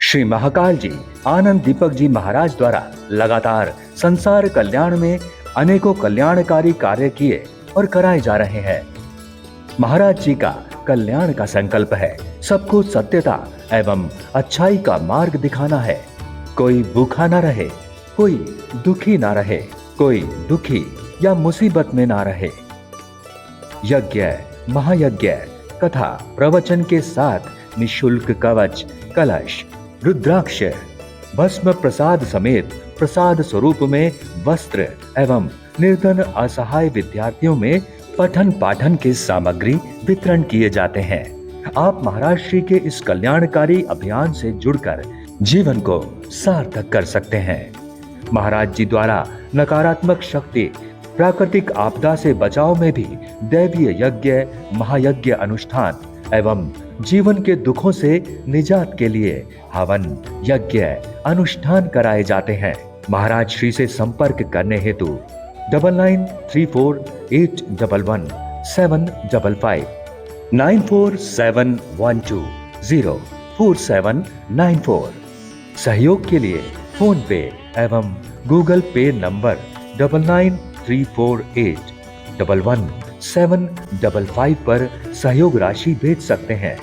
श्री महाकाल जी आनंद दीपक जी महाराज द्वारा लगातार संसार कल्याण में अनेकों कल्याणकारी कार्य किए और कराए जा रहे हैं। महाराज जी का कल्याण का संकल्प है सबको सत्यता एवं अच्छाई का मार्ग दिखाना है। कोई भूखा ना रहे, कोई दुखी ना रहे, कोई दुखी या मुसीबत में ना रहे। यज्ञ, महायज्ञ, कथा प्रवचन के साथ निशुल्क कवच, कलश, रुद्राक्ष, भस्म प्रसाद समेत प्रसाद स्वरूप में वस्त्र एवं निर्धन असहाय विद्यार्थियों में पठन पाठन की सामग्री वितरण किए जाते हैं। आप महाराज श्री के इस कल्याणकारी अभियान से जुड़कर जीवन को सार्थक कर सकते हैं। महाराज जी द्वारा नकारात्मक शक्ति, प्राकृतिक आपदा से बचाव में भी दैवीय यज्ञ, महायज्ञ अनुष्ठान एवं जीवन के दुखों से निजात के लिए हवन, यज्ञ, अनुष्ठान कराए जाते हैं। महाराज श्री से संपर्क करने हेतु 9934811755 9471204794। सहयोग के लिए फोन पे एवं गूगल पे नंबर 9934811755 पर सहयोग राशि भेज सकते हैं।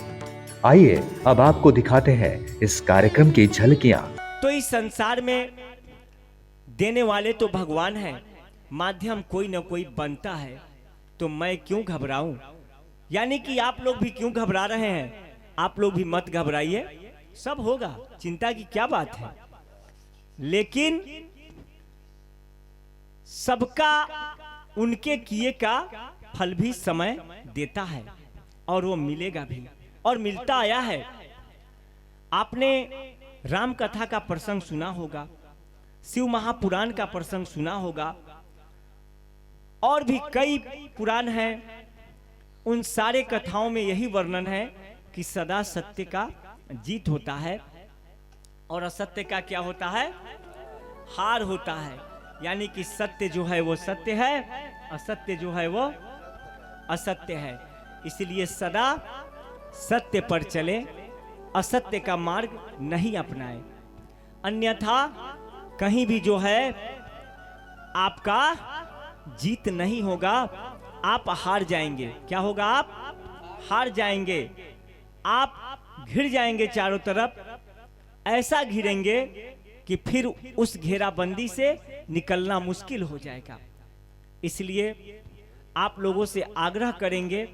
आइए अब आपको दिखाते हैं इस कार्यक्रम की झलकियां। तो इस संसार में देने वाले तो भगवान है, माध्यम कोई ना कोई बनता है, तो मैं क्यों घबराऊं? यानी कि आप लोग भी क्यों घबरा रहे हैं? आप लोग भी मत घबराइए, सब होगा, चिंता की क्या बात है। लेकिन सबका उनके किए का फल भी समय देता है और वो मिलेगा भी और मिलता आया है। आपने राम कथा का प्रसंग सुना होगा, शिव महापुराण का प्रसंग सुना होगा, और भी कई पुराण हैं। उन सारे कथाओं में यही वर्णन है कि सदा सत्य का जीत होता है और असत्य का क्या होता है? हार होता है। यानी कि सत्य जो है वो सत्य है, असत्य जो है वो असत्य है। इसलिए सदा सत्य पर चले, असत्य का मार्ग नहीं अपनाए, अन्यथा कहीं भी जो है आपका जीत नहीं होगा, आप हार जाएंगे। क्या होगा? आप हार जाएंगे, आप घिर जाएंगे चारों तरफ, ऐसा घिरेंगे कि फिर उस घेराबंदी से निकलना मुश्किल हो जाएगा। इसलिए आप लोगों से आग्रह करेंगे,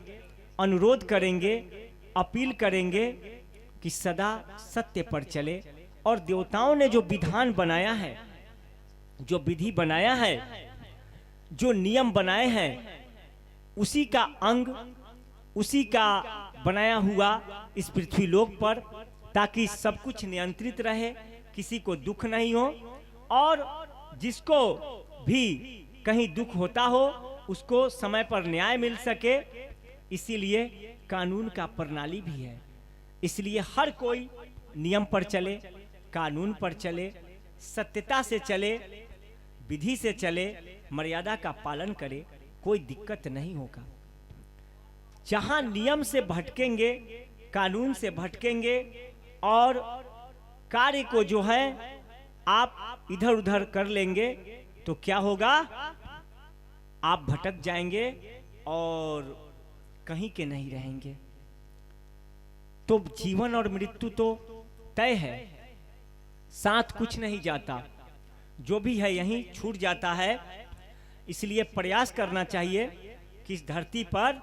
अनुरोध करेंगे, अपील करेंगे कि सदा सत्य पर चले। और देवताओं ने जो विधान बनाया है, जो विधि बनाया है, जो नियम बनाए हैं, उसी का अंग, उसी का बनाया हुआ इस पृथ्वी लोक पर, ताकि सब कुछ नियंत्रित रहे, किसी को दुख नहीं हो, और जिसको भी कहीं दुख होता हो उसको समय पर न्याय मिल सके। इसीलिए कानून का प्रणाली भी है। इसलिए हर कोई नियम पर चले, कानून पर चले, सत्यता से चले, विधि से चले, मर्यादा का पालन करे, कोई दिक्कत नहीं होगा। जहां नियम से भटकेंगे, कानून से भटकेंगे और कार्य को जो है आप इधर उधर कर लेंगे, तो क्या होगा? आप भटक जाएंगे और कहीं के नहीं रहेंगे। तो जीवन और मृत्यु तो तय है, साथ कुछ नहीं जाता, जो भी है यहीं छूट जाता है। इसलिए प्रयास करना चाहिए कि इस धरती पर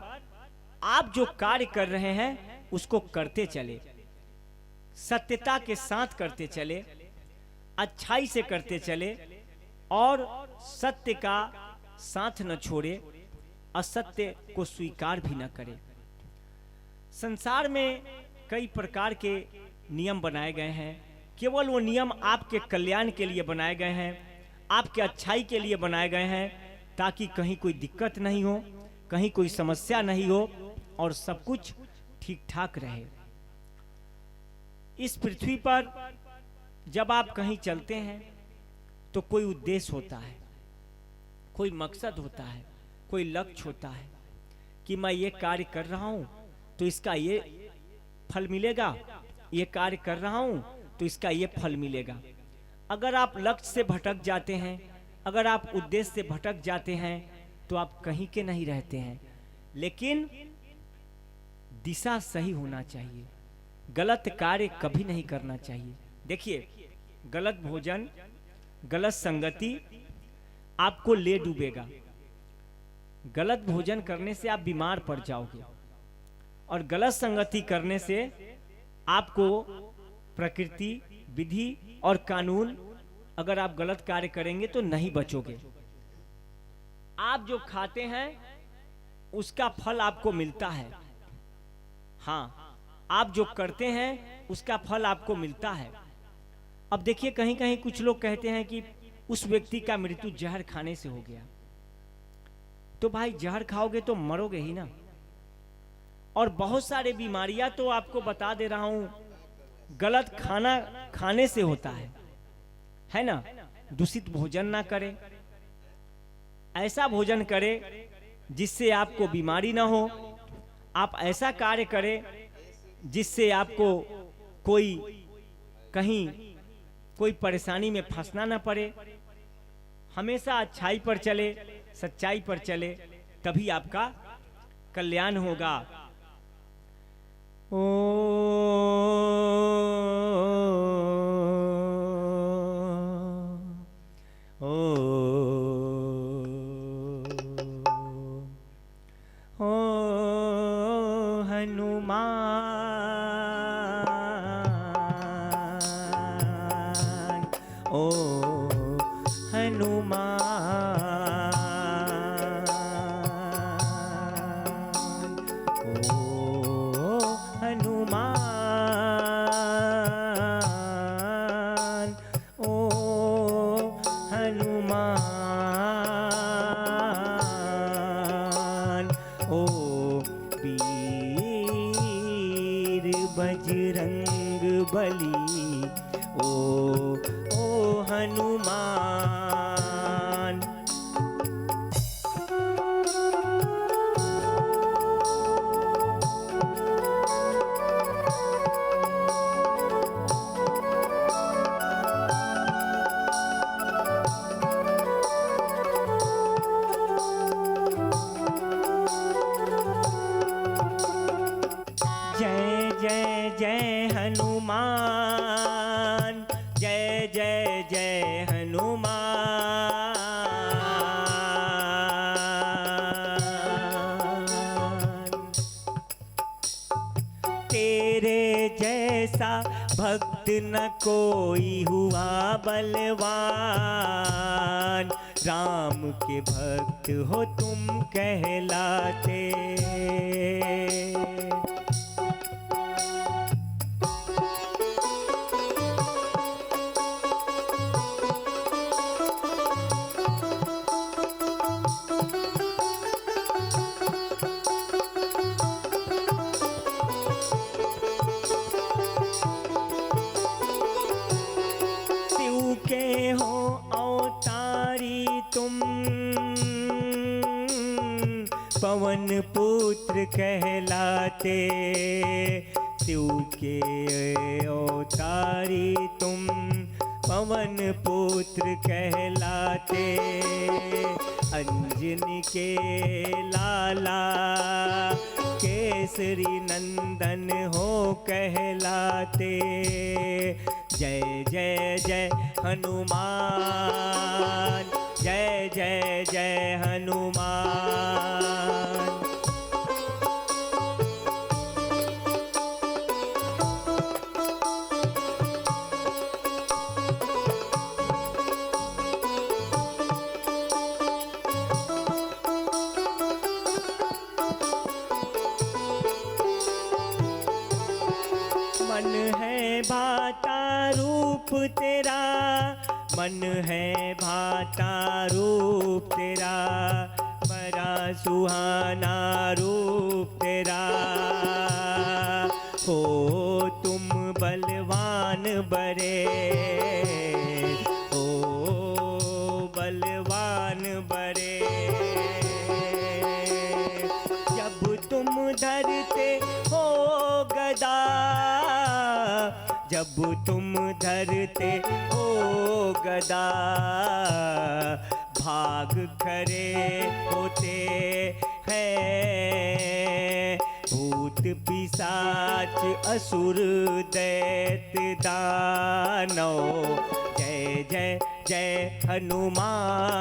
आप जो कार्य कर रहे हैं उसको करते चले, सत्यता के साथ करते चले, अच्छाई से करते चले, और सत्य का साथ न छोड़े, असत्य को स्वीकार भी न करे। संसार में कई प्रकार के नियम बनाए गए हैं। केवल वो नियम आपके कल्याण के लिए बनाए गए हैं, आपके अच्छाई के लिए बनाए गए हैं, ताकि कहीं कोई दिक्कत नहीं हो, कहीं कोई समस्या नहीं हो और सब कुछ ठीक ठाक रहे। इस पृथ्वी पर जब आप कहीं चलते हैं तो कोई उद्देश्य होता है, कोई मकसद होता है, कोई लक्ष्य होता है कि मैं ये कार्य कर रहा हूं तो इसका ये फल मिलेगा, ये कार्य कर रहा हूं तो इसका ये फल मिलेगा। अगर आप लक्ष्य से भटक जाते हैं, अगर आप उद्देश्य से भटक जाते हैं, तो आप कहीं के नहीं रहते हैं। लेकिन दिशा सही होना चाहिए, गलत कार्य कभी नहीं करना चाहिए। देखिए, गलत भोजन, गलत संगति आपको ले डूबेगा। गलत भोजन करने से आप बीमार पड़ जाओगे, और गलत संगति करने से आपको प्रकृति, विधि और कानून, अगर आप गलत कार्य करेंगे तो नहीं बचोगे। आप जो खाते हैं उसका फल आपको मिलता है। हाँ, आप जो करते हैं उसका फल आपको मिलता है। अब देखिए, कहीं कहीं कुछ लोग कहते हैं कि उस व्यक्ति का मृत्यु जहर खाने से हो गया। तो भाई, जहर खाओगे तो मरोगे ही ना। और बहुत सारे बीमारियां तो आपको बता दे रहा हूं, गलत खाना खाने से होता है ना। दूषित भोजन ना करें, ऐसा भोजन करें जिससे आपको बीमारी ना हो। आप ऐसा कार्य करें जिससे आपको कोई परेशानी में फंसना ना पड़े। हमेशा अच्छाई पर चले, सच्चाई पर चले, तभी आपका कल्याण होगा। ओ बजरंग बली, ओ हनुमान। जय जय जय हनुमान, जय जय जय हनुमान। तेरे जैसा भक्त न कोई हुआ बलवान, राम के भक्त हो तुम कहलाते। के हो अवतारी तुम, पवन पुत्र कहलाते। शिव के अवतारी तुम, पवन पुत्र कहलाते। अंजनी के लाला, केसरी नंदन हो कहलाते। जय जय जय हनुमान, जय जय जय हनुमान। मन है भाता रूप तेरा, मन है भाता रूप तेरा, बड़ा सुहाना रूप तेरा। हो तुम बलवान बड़े, हो बलवान बड़े। जब तुम धरते हो गदा, जब तुम धरते हो गदा, भाग खरे होते हैं भूत पिशाच असुर दैत्य दानव। जय जय जय हनुमान।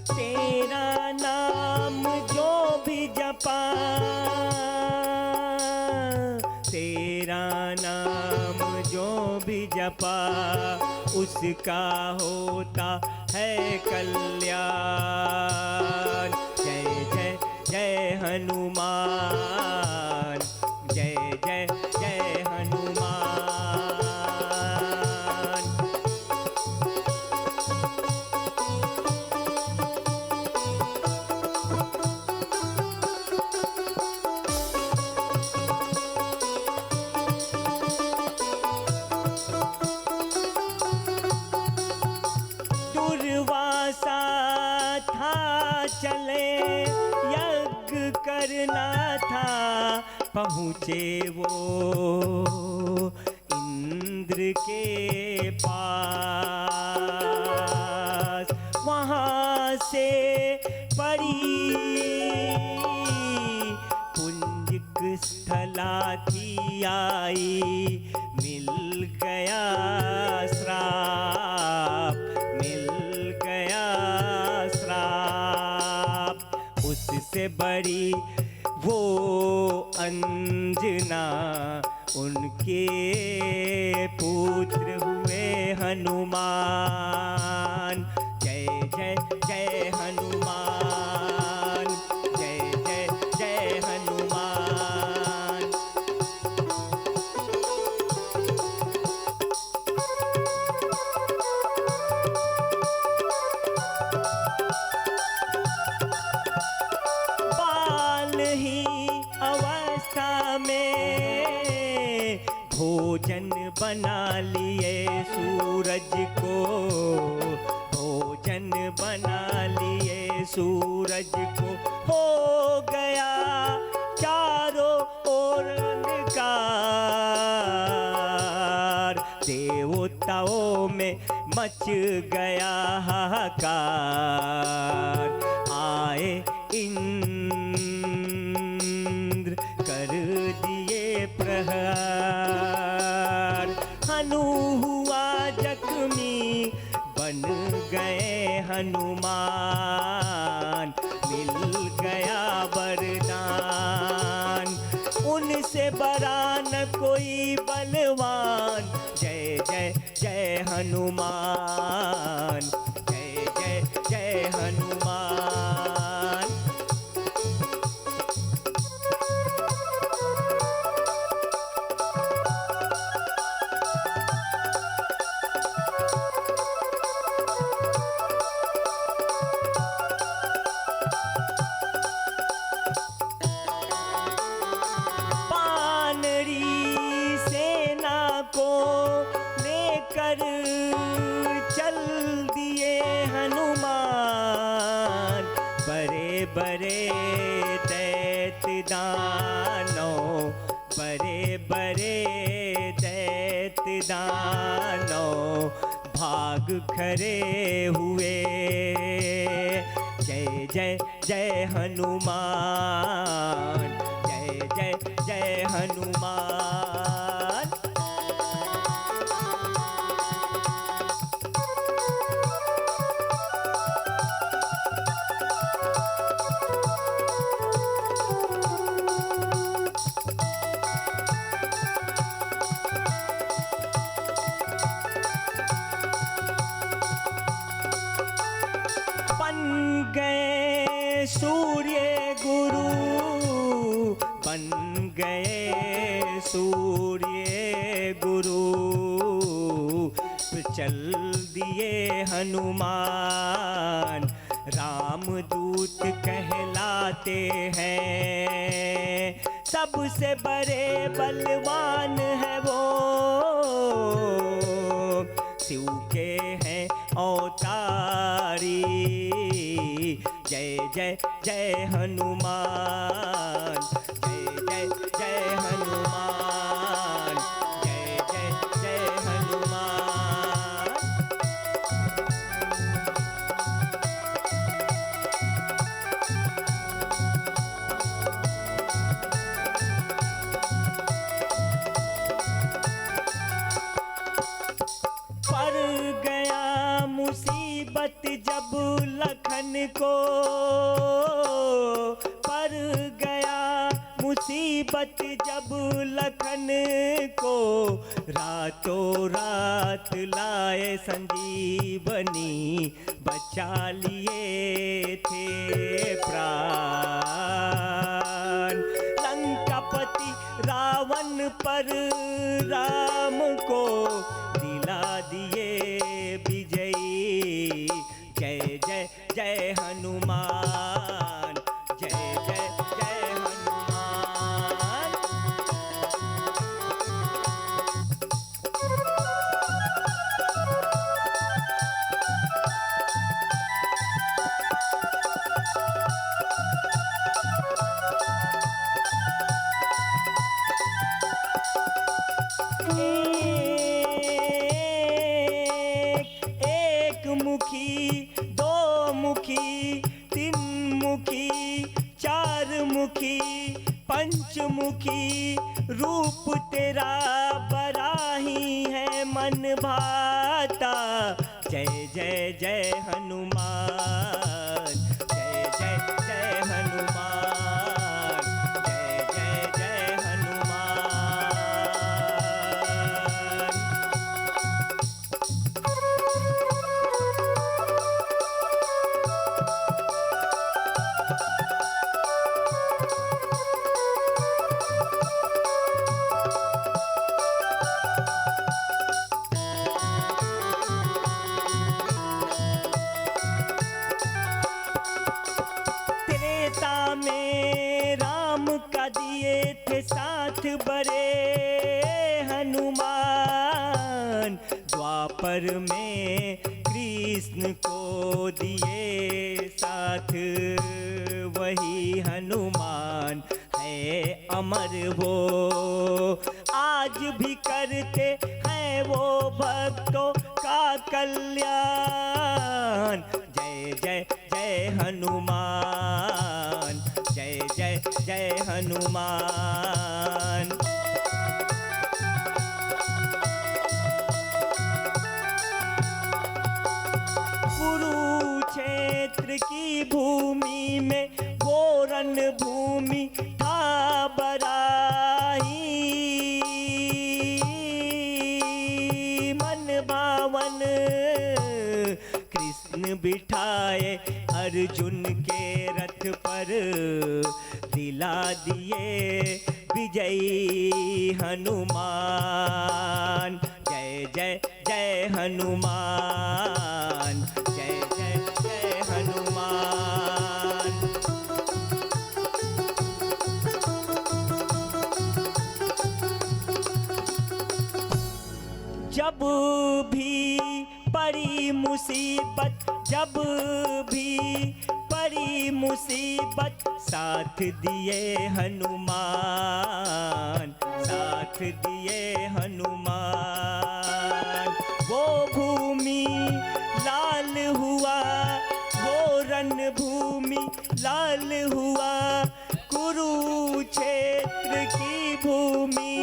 तेरा नाम जो भी जपा, तेरा नाम जो भी जपा, उसका होता है कल्याण। जय जय जय हनुमान, जय जय जय हनुमान। दुर्वासा था चले यज्ञ करना था, पहुँचे वो इंद्र के पास। वहाँ से पड़ी पुंजिक स्थला थी आई, मिल गया श्राप, मिल गया श्राप। उससे बड़ी वो अंजना, उनके पुत्र हुए हनुमान। जय जय जय हनुमान, जय जय जय हनुमान। बाल ही अवस्था में भोजन बना लिए सूरज को, भोजन बना लिए सूरज को। हो गया चारों ओर अंधकार, देवताओं में मच गया हाहाकार। आए इंद्र कर दिए प्रहार, हनु हुआ जख्मी बन गए हनुमान। मिल गया वरदान, उनसे बड़ा न कोई बलवान। जय जय जय हनुमान, जय जय जय हनुमान। को लेकर चल दिए हनुमान। बड़े बड़े दैत्य दानव, बड़े बड़े दैत्य दानव भाग खड़े हुए। जय जय जय हनुमान, जय जय जय हनुमान। बन गए सूर्य गुरु, बन गए सूर्य गुरु। चल दिए हनुमान, रामदूत कहलाते हैं। सबसे बड़े बलवान है वो, शिव के हैं अवतारी। जय जय जय हनुमान, जय जय जय हनुमान, जय जय जय हनुमान। पर गया मुसीबत जब लखन को, पर गया मुसीबत जब लखन को, रातों रात लाए संजीवनी, बचा लिए थे प्राण। लंकापति रावण पर राम को दिला दिए विजयी। जय जय जय हनुमान, जय जय जय हनुमान। एक मुखी, दो मुखी, तीन मुखी, चार मुखी, पंचमुखी, रूप तेरा बड़ा ही है मन भाता। जय जय जय हनुमान, जय जय जय हनुमान, जय जय जय हनुमान। त्रेता में राम का दिए थे साथ बड़े हनुमान, द्वापर में कृष्ण को दिए साथ वही हनुमान है अमर वो। आज भी करते हैं वो भक्तों का कल्याण। जय जय जय हनुमान, जय जय जय हनुमान। कुरुक्षेत्र की भूमि में वो रण भूमि था बराही, मन भावन कृष्ण बिठाए अर्जुन के रथ पर, दिला दिए विजयी हनुमान। जय जय जय हनुमान, जय जय जय हनुमान। जब भी पड़ी मुसीबत, जब भी पड़ी मुसीबत, साथ दिए हनुमान, साथ दिए हनुमान। वो भूमि लाल हुआ, वो रण भूमि लाल हुआ, कुरुक्षेत्र की भूमि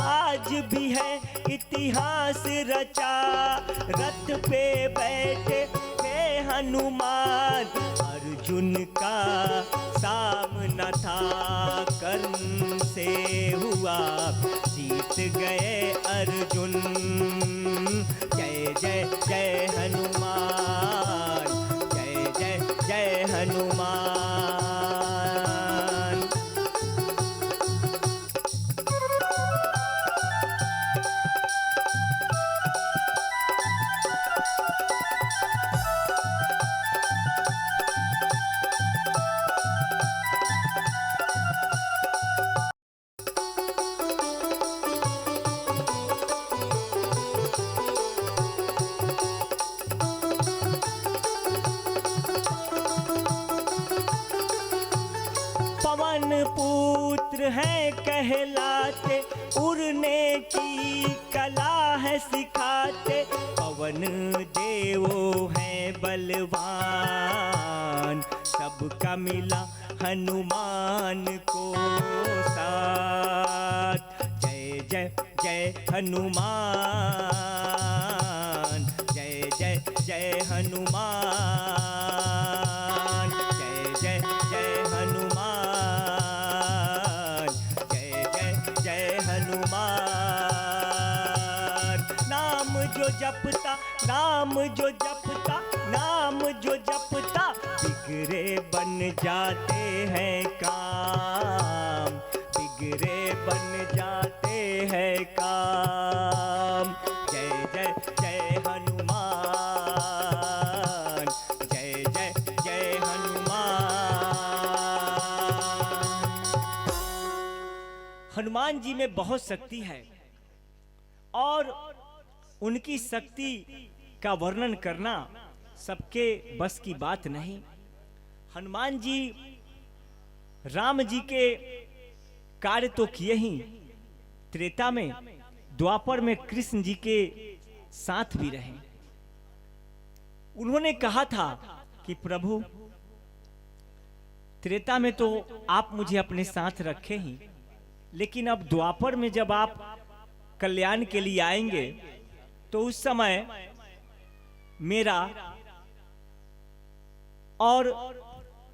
आज भी है इतिहास रचा। रथ पे बैठे थे हनुमान, अर्जुन का सामना था कर्ण से हुआ, जीत गए अर्जुन। जय जय जय हनुमान, जय जय जय हनुमान। पवन पुत्र हैं कहलाते, उड़ने की कला है सिखाते, पवन देवो हैं बलवान, सबका मिला हनुमान को साथ। जय जय जय हनुमान, जय जय जय हनुमान, जय जय जय हनुमान, जय जय जय हनुमान। नाम जो जपता, नाम जो जपता, नाम जो जपता, बिगड़े बन जाते हैं काम, बिगड़े बन जाते हैं काम। जय जय जय हनुमान, जय जय जय हनुमान। हनुमान जी में बहुत शक्ति है और उनकी शक्ति का वर्णन करना सबके बस की बात नहीं। हनुमान जी राम जी के कार्य तो किए ही, त्रेता में, द्वापर में कृष्ण जी के साथ भी रहे। उन्होंने कहा था कि प्रभु त्रेता में तो आप मुझे अपने साथ रखे ही, लेकिन अब द्वापर में जब आप कल्याण के लिए आएंगे तो उस समय मेरा और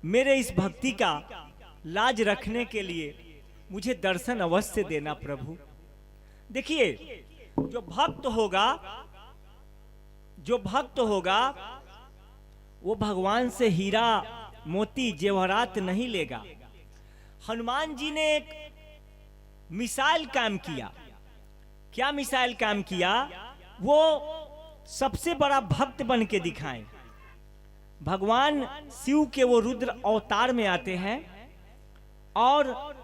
मेरे इस भक्ति का लाज रखने के लिए मुझे दर्शन अवश्य देना प्रभु। देखिए, जो भक्त होगा, जो भक्त होगा वो भगवान से हीरा मोती जेवरात नहीं लेगा। हनुमान जी ने एक मिसाइल काम किया। क्या मिसाइल काम किया? वो सबसे बड़ा भक्त बन के दिखाएं। भगवान शिव के वो रुद्र अवतार में आते हैं और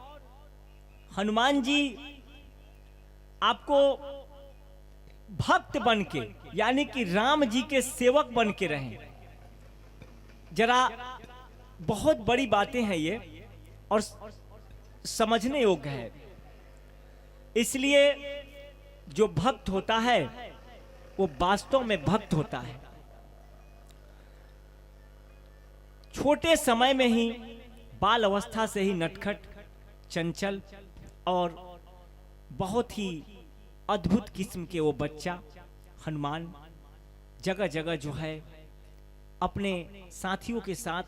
हनुमान जी आपको भक्त बन के, यानी कि राम जी के सेवक बन के रहें। जरा बहुत बड़ी बातें हैं ये और समझने योग्य है। इसलिए जो भक्त होता है वो वास्तव में भक्त होता है। छोटे समय में ही, बाल अवस्था से ही नटखट, चंचल और बहुत ही अद्भुत किस्म के वो बच्चा हनुमान जगह जगह जो है अपने साथियों के साथ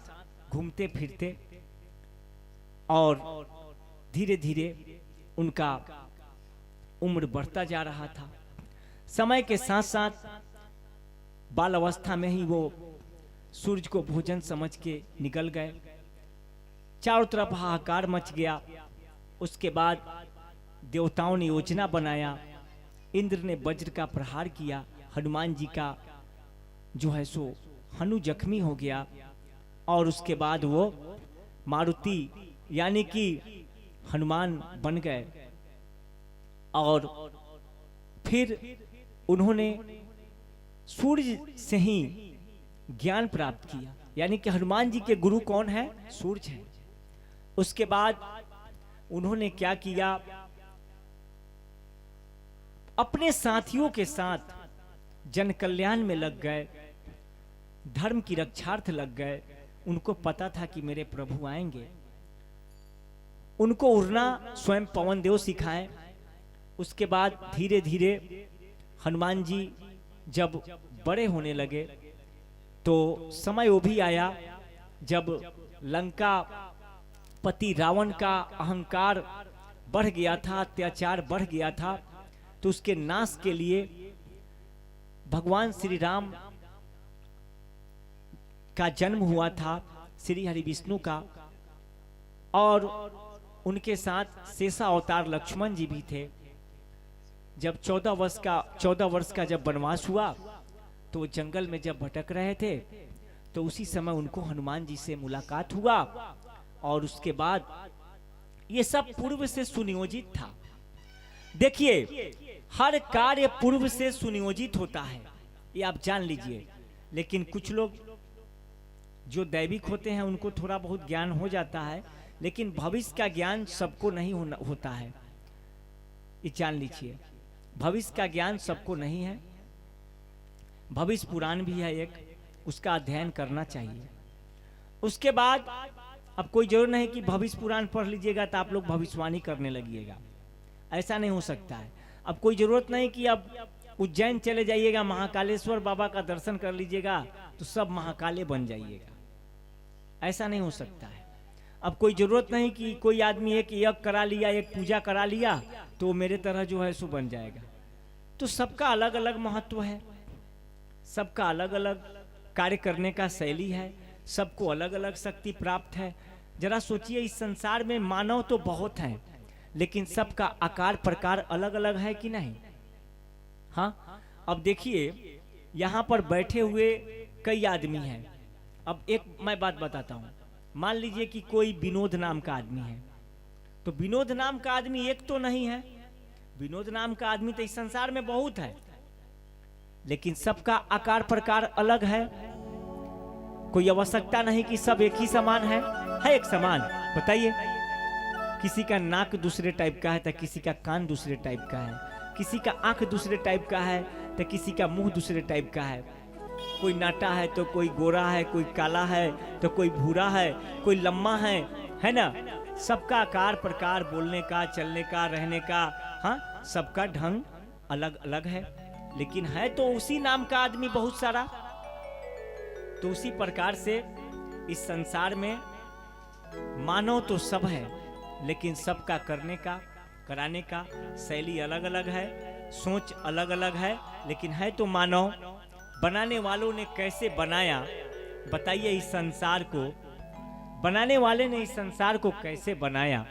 घूमते फिरते और धीरे धीरे उनका उम्र बढ़ता जा रहा था। समय के साथ साथ बाल अवस्था में ही वो सूरज को भोजन समझ के निकल गए। चारों तरफ हाहाकार मच गया। उसके बाद देवताओं ने योजना बनाया, इंद्र ने वज्र का प्रहार किया, हनुमान जी का जो है सो हनु जख्मी हो गया और उसके बाद वो मारुति यानी कि हनुमान बन गए। और फिर उन्होंने सूर्य से ही ज्ञान प्राप्त किया, यानी कि हनुमान जी के गुरु कौन है? सूर्य है। उसके बाद उन्होंने क्या किया? अपने साथियों के साथ जन कल्याण में लग गए, धर्म की रक्षार्थ लग गए। उनको पता था कि मेरे प्रभु आएंगे। उनको उड़ना स्वयं पवन देव सिखाए। उसके बाद धीरे धीरे हनुमान जी जब बड़े होने लगे तो समय वो भी आया जब लंका पति रावण का अहंकार बढ़ गया था, अत्याचार बढ़ गया था। तो उसके नाश के लिए भगवान श्री राम का जन्म हुआ था, श्री हरि विष्णु का, और उनके साथ शेषा अवतार लक्ष्मण जी भी थे। जब 14 वर्ष का जब वनवास हुआ तो वो जंगल में जब भटक रहे थे तो उसी समय उनको हनुमान जी से मुलाकात हुआ। और उसके बाद ये सब पूर्व से सुनियोजित था। देखिए, हर कार्य पूर्व से सुनियोजित होता है, ये आप जान लीजिए। लेकिन कुछ लोग जो दैविक होते हैं उनको थोड़ा बहुत ज्ञान हो जाता है, लेकिन भविष्य का ज्ञान सबको नहीं होता है, ये जान लीजिए। भविष्य का ज्ञान सबको नहीं है। भविष्य पुराण भी है एक, उसका अध्ययन करना चाहिए। उसके बाद अब कोई जरूर नहीं कि भविष्य पुराण पढ़ लीजिएगा तो आप लोग भविष्यवाणी करने लगिएगा, ऐसा नहीं हो सकता है। अब कोई जरूरत नहीं कि अब उज्जैन चले जाइएगा, महाकालेश्वर बाबा का दर्शन कर लीजिएगा तो सब महाकाले बन जाइएगा, ऐसा नहीं हो सकता है। अब कोई जरूरत नहीं कि कोई आदमी एक यज्ञ करा लिया, एक पूजा करा लिया तो मेरे तरह जो है सो बन जाएगा। तो सबका अलग अलग महत्व है, सबका अलग अलग कार्य करने का शैली है, सबको अलग अलग शक्ति प्राप्त है। जरा सोचिए, इस संसार में मानव तो बहुत हैं, लेकिन सबका आकार प्रकार अलग अलग है कि नहीं? हाँ, अब देखिए यहाँ पर बैठे हुए कई आदमी हैं। अब एक मैं बात बताता हूँ, मान लीजिए कि कोई विनोद नाम का आदमी है, तो विनोद नाम का आदमी एक तो नहीं है, विनोद नाम का आदमी तो इस संसार में बहुत है, लेकिन सबका आकार प्रकार अलग है। कोई आवश्यकता नहीं कि सब एक ही समान है एक समान। बताइए, किसी का नाक दूसरे टाइप का है तो किसी का कान दूसरे टाइप का है, किसी का आंख दूसरे टाइप का है तो किसी का मुंह दूसरे टाइप का है। कोई नाटा है तो कोई गोरा है, कोई काला है तो कोई भूरा है, कोई लम्बा है ना। सबका आकार प्रकार, बोलने का, चलने का, रहने का, हाँ, सबका ढंग अलग अलग है, लेकिन है तो उसी नाम का आदमी बहुत सारा। तो उसी प्रकार से इस संसार में मानव तो सब है, लेकिन सबका करने का, कराने का शैली अलग अलग है, सोच अलग अलग है, लेकिन है तो मानव। बनाने वालों ने कैसे बनाया, बताइए इस संसार को, बनाने वाले ने इस संसार को कैसे बनाया?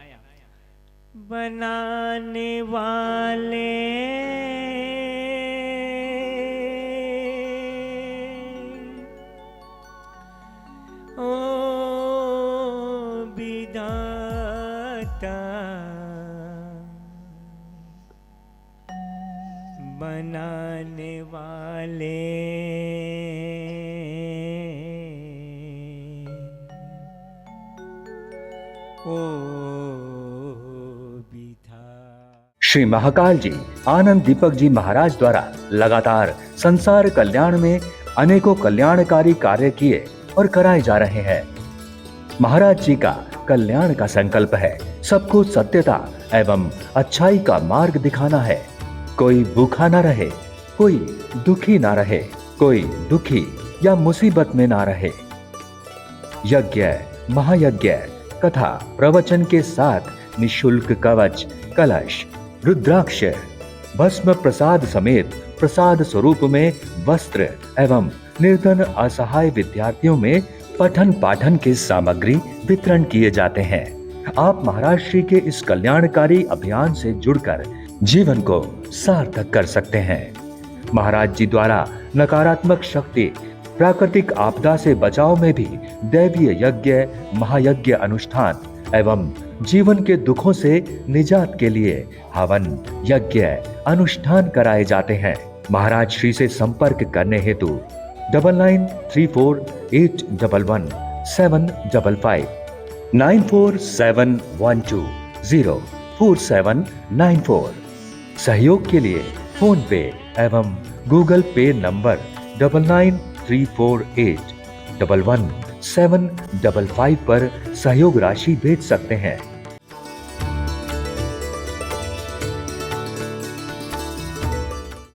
बनाने वाले ओ विधाता, बनाने वाले ओ श्री महाकाल जी आनंद दीपक जी महाराज द्वारा लगातार संसार कल्याण में अनेकों कल्याणकारी कार्य किए और कराए जा रहे हैं। महाराज जी का कल्याण का संकल्प है सबको सत्यता एवं अच्छाई का मार्ग दिखाना है। कोई भूखा ना रहे, कोई दुखी ना रहे, कोई दुखी या मुसीबत में ना रहे। यज्ञ, महायज्ञ, कथा, प्रवचन के साथ निशुल्क कवच, कलश, रुद्राक्ष, भस्म प्रसाद समेत प्रसाद स्वरूप में वस्त्र एवं निर्धन असहाय विद्यार्थियों में पठन पाठन की सामग्री वितरण किए जाते हैं। आप महाराज श्री के इस कल्याणकारी अभियान से जुड़कर जीवन को सार्थक कर सकते हैं। महाराज जी द्वारा नकारात्मक शक्ति, प्राकृतिक आपदा से बचाव में भी दैवीय यज्ञ, महायज्ञ अनुष्ठान एवं जीवन के दुखों से निजात के लिए हवन, यज्ञ, अनुष्ठान कराए जाते हैं। महाराज श्री से संपर्क करने हेतु 9934811755 9471204794। सहयोग के लिए फोन पे एवं गूगल पे नंबर 9934811755 पर सहयोग राशि भेज सकते हैं।